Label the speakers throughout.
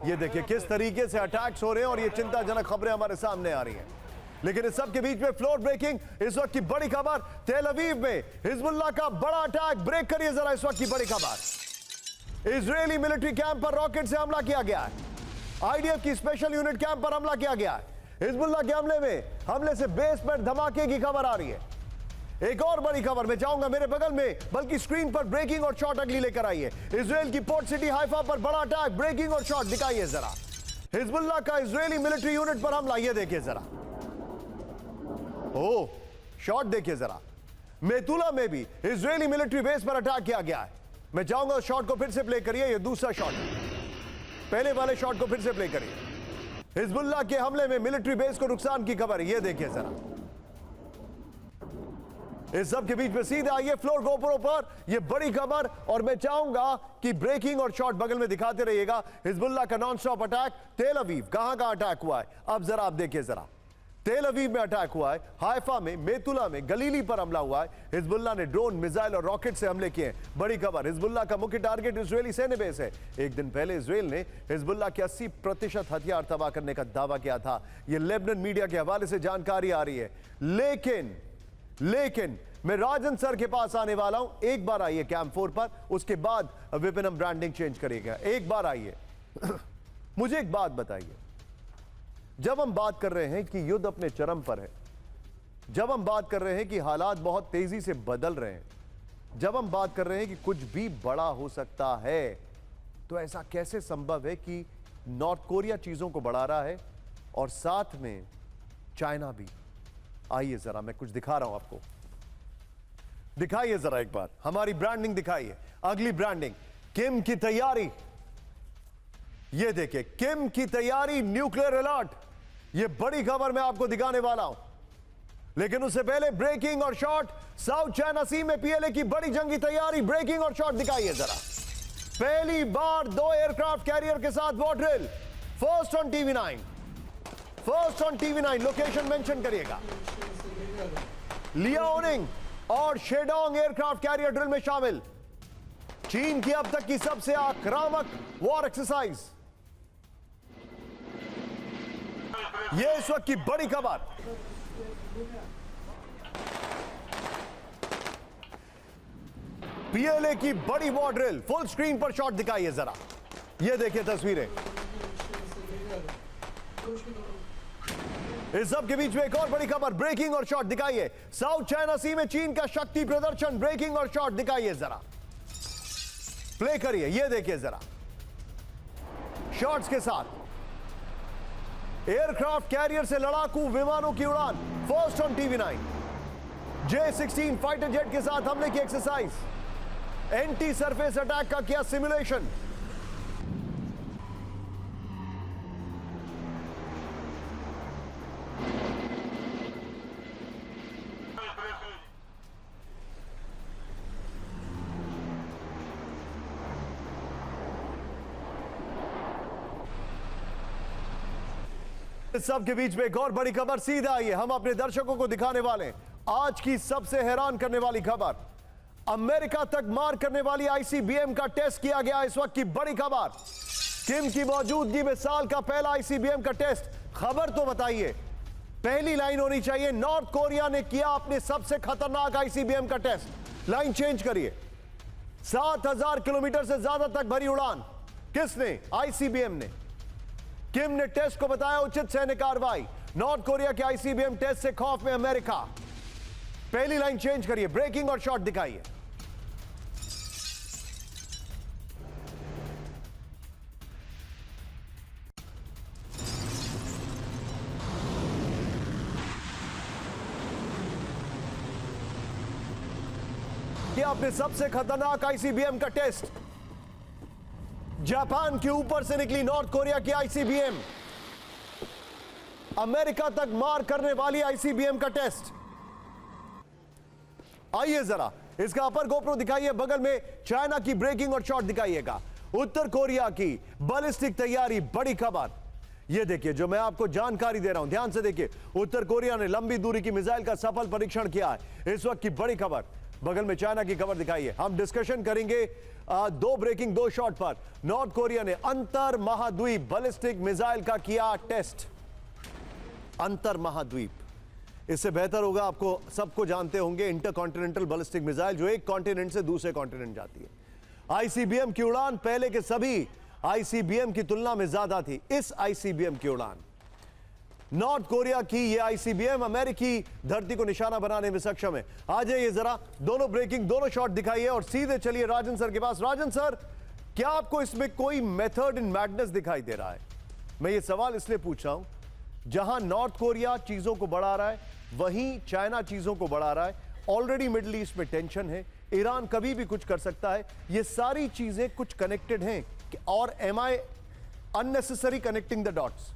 Speaker 1: ये देखिए किस तरीके से अटैक्स हो रहे हैं और ये चिंताजनक खबरें हमारे सामने आ रही हैं। लेकिन इस सब के बीच में फ्लोर ब्रेकिंग, इस वक्त की बड़ी खबर, तेल अवीव में हिजबुल्लाह का बड़ा अटैक। ब्रेक करिए जरा इस वक्त की बड़ी खबर। इजरायली मिलिट्री कैंप पर रॉकेट से हमला किया गया है। आईडीएफ की स्पेशल यूनिट कैंप पर हमला किया गया है। हिजबुल्लाह के हमले से बेस पर धमाके की खबर आ रही है। एक और बड़ी खबर मैं चाहूंगा मेरे बगल में, बल्कि स्क्रीन पर ब्रेकिंग और शॉट अगली लेकर आइए। इजराइल की पोर्ट सिटी हाइफा पर बड़ा अटैक, ब्रेकिंग और शॉट दिखाइए जरा। हिजबुल्लाह का इजरायली मिलिट्री यूनिट पर हमला, ये देखिए जरा। ओह, शॉट देखिए जरा। मेतुला में भी इजरायली मिलिट्री बेस पर अटैक किया गया है। मैं चाहूंगा उस शॉट को फिर से प्ले करिए, ये दूसरा शॉट है। पहले वाले शॉट को फिर से प्ले करिए। हिजबुल्लाह के हमले में मिलिट्री बेस को नुकसान की खबर है, ये देखिए जरा। इस सब के बीच में सीधे आइए फ्लोर गोप्रो पर, यह बड़ी खबर, और मैं चाहूंगा कि ब्रेकिंग और शॉट बगल में दिखाते रहिएगा। हिजबुल्लाह का नॉन स्टॉप अटैक, तेल अवीव। कहां अटैक हुआ है अब जरा आप देखिए जरा। तेल अवीव में अटैक हुआ है, हाइफा में, मेतुला में, गलीली पर हमला हुआ है। हिजबुल्लाह ने ड्रोन, मिसाइल और रॉकेट से हमले किए। बड़ी खबर, हिजबुल्लाह का मुख्य टारगेट इजरायली सैन्य बेस है। एक दिन पहले इजरायल ने हिजबुल्लाह के 80% हथियार तबाह करने का दावा किया था। यह लेबनान मीडिया के हवाले से जानकारी आ रही है। लेकिन मैं राजन सर के पास आने वाला हूं। एक बार आइए कैंप 4 पर, उसके बाद विपिन हम ब्रांडिंग चेंज करेगा। एक बार आइए। मुझे एक बात बताइए, जब हम बात कर रहे हैं कि युद्ध अपने चरम पर है, जब हम बात कर रहे हैं कि हालात बहुत तेजी से बदल रहे हैं, जब हम बात कर रहे हैं कि कुछ भी बड़ा हो सकता है, तो ऐसा कैसे संभव है कि नॉर्थ कोरिया चीजों को बढ़ा रहा है और साथ में चाइना भी? आइए जरा, मैं कुछ दिखा रहा हूं आपको। दिखाइए जरा एक बार, हमारी ब्रांडिंग दिखाइए। अगली ब्रांडिंग, किम की तैयारी। ये देखिए, किम की तैयारी, न्यूक्लियर अलर्ट। ये बड़ी खबर मैं आपको दिखाने वाला हूं। लेकिन उससे पहले ब्रेकिंग और शॉट। साउथ चाइना सी में पीएलए की बड़ी जंगी तैयारी, ब्रेकिंग और शॉट दिखाइए जरा। पहली बार 2 एयरक्राफ्ट कैरियर के साथ war drill, first on TV9. First on TV9, location mention करिएगा। लियाओनिंग और शेडोंग एयरक्राफ्ट कैरियर ड्रिल में शामिल। चीन की अब तक की सबसे आक्रामक वॉर एक्सरसाइज। यह इस वक्त की बड़ी खबर। पीएलए की बड़ी वॉर ड्रिल, फुल स्क्रीन पर शॉट दिखाइए जरा। यह देखिए तस्वीरें। इस सब के बीच में एक और बड़ी खबर, ब्रेकिंग और शॉट दिखाइए। साउथ चाइना सी में चीन का शक्ति प्रदर्शन, ब्रेकिंग और शॉट दिखाइए जरा। प्ले करिए, यह देखिए जरा। शॉट्स के साथ एयरक्राफ्ट कैरियर से लड़ाकू विमानों की उड़ान, first on TV9. J-16 fighter jet के साथ हमले की एक्सरसाइज, एंटी सरफेस अटैक का किया सिमुलेशन। इस सब के बीच में एक और बड़ी खबर, सीधा आइए, हम अपने दर्शकों को दिखाने वाले हैं आज की सबसे हैरान करने वाली खबर। अमेरिका तक मार करने वाली आईसीबीएम का टेस्ट किया गया। इस वक्त की बड़ी खबर, किम की मौजूदगी में साल का पहला आईसीबीएम का टेस्ट। खबर तो बताइए, पहली लाइन होनी चाहिए, नॉर्थ कोरिया ने किया अपने सबसे खतरनाक आईसीबीएम का टेस्ट। लाइन चेंज करिए। 7000 किलोमीटर से ज्यादा तक भरी उड़ान। किसने? आईसीबीएम ने। किम ने टेस्ट को बताया उचित सैन्य कार्रवाई। नॉर्थ कोरिया के आईसीबीएम टेस्ट से खौफ में अमेरिका। पहली लाइन चेंज करिए, ब्रेकिंग और शॉट दिखाइए। किया अपने सबसे खतरनाक आईसीबीएम का टेस्ट। जापान के ऊपर से निकली नॉर्थ कोरिया की आईसीबीएम। अमेरिका तक मार करने वाली आईसीबीएम का टेस्ट। आइए जरा इसका अपर गोप्रो दिखाइए, बगल में चाइना की ब्रेकिंग और शॉट दिखाइएगा। उत्तर कोरिया की बैलिस्टिक तैयारी, बड़ी खबर। यह देखिए जो मैं आपको जानकारी दे रहा हूं, ध्यान से देखिए। उत्तर कोरिया ने लंबी दूरी की मिसाइल का सफल परीक्षण किया है। इस वक्त की बड़ी खबर, बगल में चाइना की खबर दिखाई है। हम डिस्कशन करेंगे दो ब्रेकिंग, दो शॉट पर। नॉर्थ कोरिया ने अंतर महाद्वीप बैलिस्टिक मिसाइल का किया टेस्ट। अंतर महाद्वीप, इससे बेहतर होगा, आपको सबको जानते होंगे, इंटरकॉन्टिनेंटल बैलिस्टिक मिसाइल जो एक कॉन्टिनेंट से दूसरे कॉन्टिनेंट जाती है। आईसीबीएम की उड़ान पहले के सभी आईसीबीएम की तुलना में ज्यादा थी। इस आईसीबीएम की उड़ान, नॉर्थ कोरिया की ये आईसीबीएम अमेरिकी धरती को निशाना बनाने में सक्षम है। आ जाइए जरा, दोनों ब्रेकिंग, दोनों शॉट दिखाइए और सीधे चलिए राजन सर के पास। राजन सर, क्या आपको इसमें कोई मेथड इन मैडनेस दिखाई दे रहा है? मैं ये सवाल इसलिए पूछ रहा हूं, जहां नॉर्थ कोरिया चीजों को बढ़ा रहा है, वहीं चाइना चीजों को बढ़ा रहा है। ऑलरेडी मिडिल ईस्ट में टेंशन है, ईरान कभी भी कुछ कर सकता है। ये सारी चीजें कुछ कनेक्टेड हैं और am I unnecessary connecting the dots?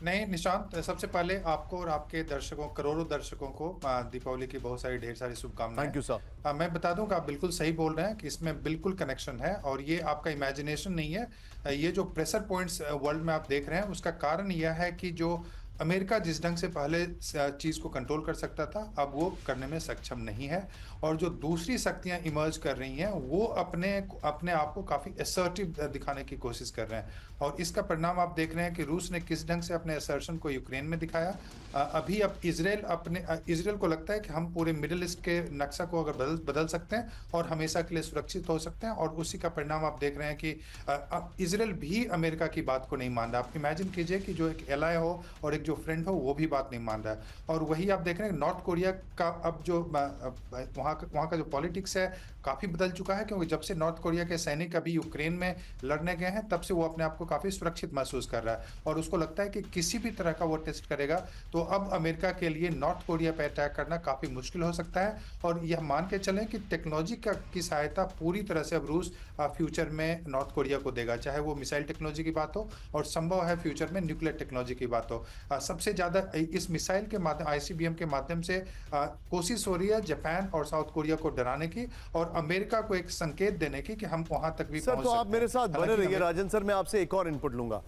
Speaker 2: नहीं निशांत, सबसे पहले आपको और आपके दर्शकों, करोड़ों दर्शकों को दीपावली की बहुत सारी ढेर सारी शुभकामनाएं।
Speaker 1: Thank you sir.
Speaker 2: मैं बता दूं कि आप बिल्कुल सही बोल रहे हैं कि इसमें बिल्कुल कनेक्शन है और ये आपका इमेजिनेशन नहीं है। ये जो प्रेशर पॉइंट्स वर्ल्ड में आप देख रहे हैं, उसका कारण यह है कि जो अमेरिका जिस ढंग से पहले चीज को कंट्रोल कर सकता था, अब वो करने में सक्षम नहीं है। और जो दूसरी शक्तियां इमर्ज कर रही हैं, वो अपने आप को काफी असर्टिव दिखाने की कोशिश कर रहे हैं। और इसका परिणाम आप देख रहे हैं कि रूस ने किस ढंग से अपने असर्शन को यूक्रेन में दिखाया। अभी अब इजराइल को लगता है कि हम पूरे मिडिल ईस्ट के नक्शा को अगर बदल सकते हैं और हमेशा के लिए सुरक्षित हो सकते हैं, और उसी का परिणाम आप देख रहे हैं कि अब इजराइल भी अमेरिका की बात को नहीं मान रहा। आप इमेजिन कीजिए कि जो एक एलाय हो और एक जो फ्रेंड हो, वो भी बात नहीं मान रहा है। और वही आप देख रहे हैं नॉर्थ कोरिया का अब जो वहाँ का जो पॉलिटिक्स है काफी बदल चुका है, क्योंकि जब से नॉर्थ कोरिया के सैनिक अभी यूक्रेन में लड़ने गए हैं, तब से वो अपने आप को काफी सुरक्षित महसूस कर रहा है और उसको लगता है कि किसी भी तरह का वो टेस्ट करेगा तो अब अमेरिका के लिए नॉर्थ कोरिया पे अटैक करना काफी मुश्किल हो सकता है। और यह मान के चलें कि टेक्नोलॉजी की सहायता पूरी तरह से अब रूस फ्यूचर में नॉर्थ कोरिया को देगा, चाहे वो मिसाइल टेक्नोलॉजी की बात हो और संभव है फ्यूचर में न्यूक्लियर टेक्नोलॉजी की बात हो। सबसे ज्यादा इस मिसाइल के माध्यम, आईसीबीएम के माध्यम से कोशिश हो रही है जापान और साउथ कोरिया को डराने की और अमेरिका को एक संकेत देने की कि हम वहां तक भी
Speaker 1: सर,
Speaker 2: पहुंच
Speaker 1: तो आप
Speaker 2: सकते
Speaker 1: मेरे
Speaker 2: हैं।
Speaker 1: साथ बने
Speaker 2: हालांकि
Speaker 1: रहिए राजन सर, मैं आपसे एक और इनपुट लूंगा।